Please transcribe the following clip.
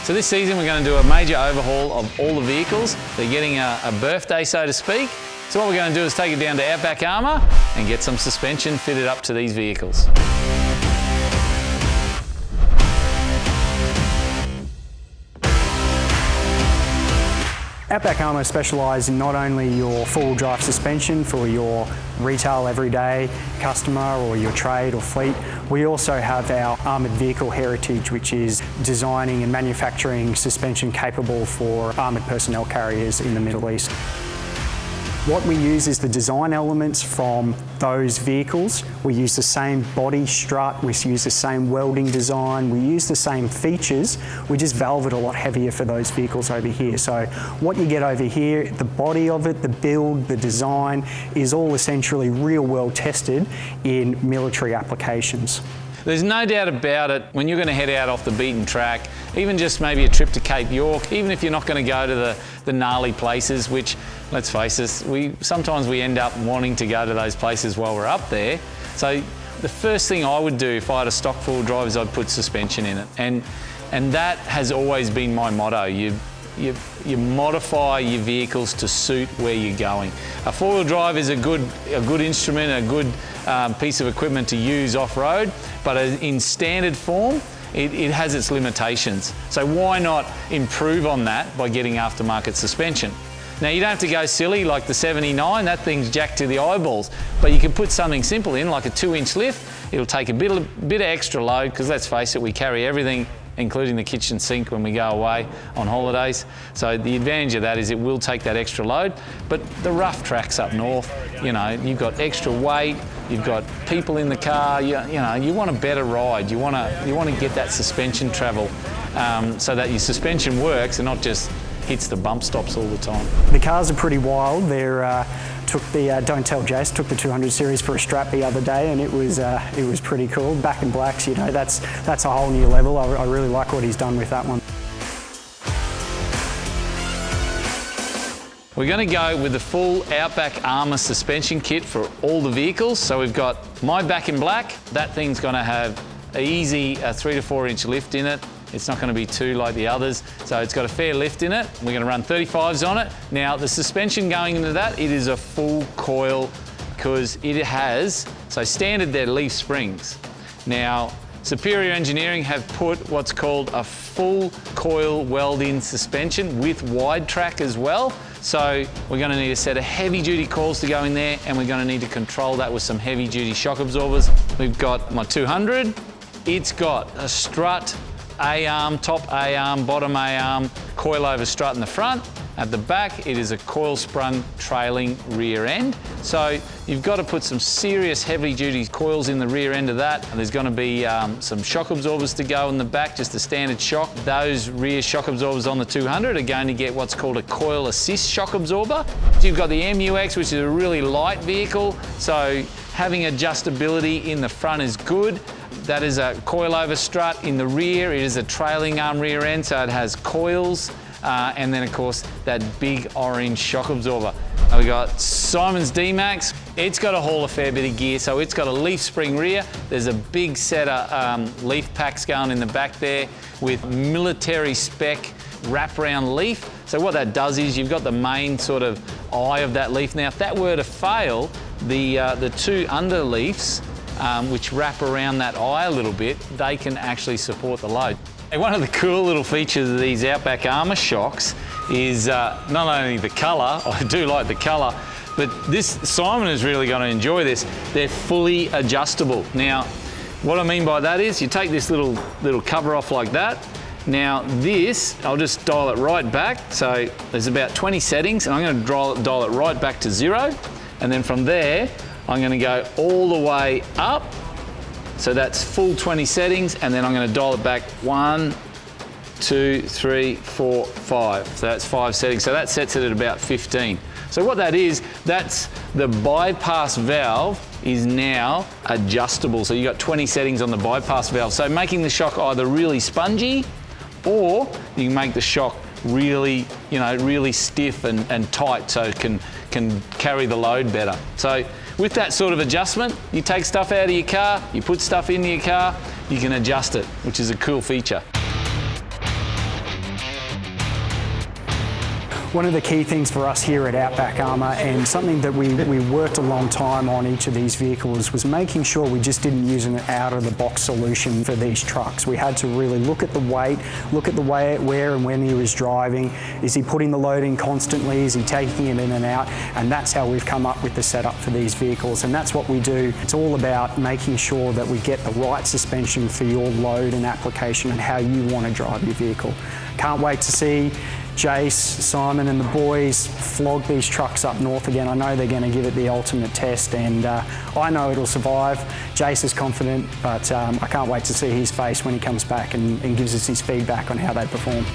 So this season we're going to do a major overhaul of all the vehicles. They're getting a birthday, so to speak. So what we're going to do is take it down to Outback Armour and get some suspension fitted up to these vehicles. Outback Armour specialise in not only your four-wheel drive suspension for your retail everyday customer or your trade or fleet, we also have our armoured vehicle heritage, which is designing and manufacturing suspension capable for armoured personnel carriers in the Middle East. What we use is the design elements from those vehicles. We use the same body strut, we use the same welding design, we use the same features, we just valve it a lot heavier for those vehicles over here. So what you get over here, the body of it, the build, the design, is all essentially real world tested in military applications. There's no doubt about it, when you're going to head out off the beaten track, even just maybe a trip to Cape York, even if you're not going to go to the gnarly places, which, let's face it, sometimes we end up wanting to go to those places while we're up there. So the first thing I would do if I had a stock four-wheel drive is I'd put suspension in it. And that has always been my motto. You modify your vehicles to suit where you're going. A four-wheel drive is a good instrument, a good piece of equipment to use off-road, but in standard form, it has its limitations. So why not improve on that by getting aftermarket suspension? Now you don't have to go silly like the 79, that thing's jacked to the eyeballs, but you can put something simple in, like a 2-inch lift. It'll take a bit of extra load, because let's face it, we carry everything, including the kitchen sink, when we go away on holidays. So the advantage of that is it will take that extra load. But the rough tracks up north, you know, you've got extra weight, you've got people in the car, you know, you want a better ride. You want to get that suspension travel so that your suspension works and not just hits the bump stops all the time. The cars are pretty wild. They're took the Don't Tell Jase took the 200 series for a strap the other day, and it was pretty cool. Back in blacks, you know, that's a whole new level. I really like what he's done with that one. We're going to go with the full Outback Armour suspension kit for all the vehicles. So we've got my back in black. That thing's going to have an easy 3 to 4 inch lift in it. It's not going to be too like the others, so it's got a fair lift in it. We're going to run 35s on it. Now the suspension going into that, it is a full coil, because it has, so standard they're leaf springs. Now Superior Engineering have put what's called a full coil weld-in suspension with wide track as well. So we're going to need a set of heavy duty coils to go in there, and we're going to need to control that with some heavy duty shock absorbers. We've got my 200. It's got a strut, A-arm, top A-arm, bottom A-arm, coilover strut in the front. At the back, it is a coil-sprung trailing rear end. So you've got to put some serious heavy-duty coils in the rear end of that. And there's going to be some shock absorbers to go in the back, just a standard shock. Those rear shock absorbers on the 200 are going to get what's called a coil assist shock absorber. So you've got the MUX, which is a really light vehicle, so having adjustability in the front is good. That is a coilover strut. In the rear, it is a trailing arm rear end, so it has coils. And then of course, that big orange shock absorber. We got Simon's D-Max. It's got to haul a fair bit of gear, so it's got a leaf spring rear. There's a big set of leaf packs going in the back there with military spec wraparound leaf. So what that does is you've got the main sort of eye of that leaf. Now, if that were to fail, the two underleafs, which wrap around that eye a little bit, they can actually support the load. One of the cool little features of these Outback Armour shocks is not only the colour, I do like the colour, but Simon is really going to enjoy this. They're fully adjustable. Now, what I mean by that is you take this little cover off like that. Now this, I'll just dial it right back. So there's about 20 settings, and I'm going to dial it right back to 0. And then from there, I'm going to go all the way up. So that's full 20 settings, and then I'm going to dial it back 1, 2, 3, 4, 5. So that's 5 settings. So that sets it at about 15. So what that is, that's the bypass valve is now adjustable. So you've got 20 settings on the bypass valve. So making the shock either really spongy, or you can make the shock really, really stiff and tight, so it can carry the load better. So with that sort of adjustment, you take stuff out of your car, you put stuff into your car, you can adjust it, which is a cool feature. One of the key things for us here at Outback Armour, and something that we worked a long time on each of these vehicles, was making sure we just didn't use an out-of-the-box solution for these trucks. We had to really look at the weight, look at the way, where and when he was driving. Is he putting the load in constantly? Is he taking it in and out? And that's how we've come up with the setup for these vehicles, and that's what we do. It's all about making sure that we get the right suspension for your load and application and how you want to drive your vehicle. Can't wait to see Jase, Simon and the boys flog these trucks up north again. I know they're going to give it the ultimate test, and I know it'll survive. Jase is confident, but I can't wait to see his face when he comes back and gives us his feedback on how they perform.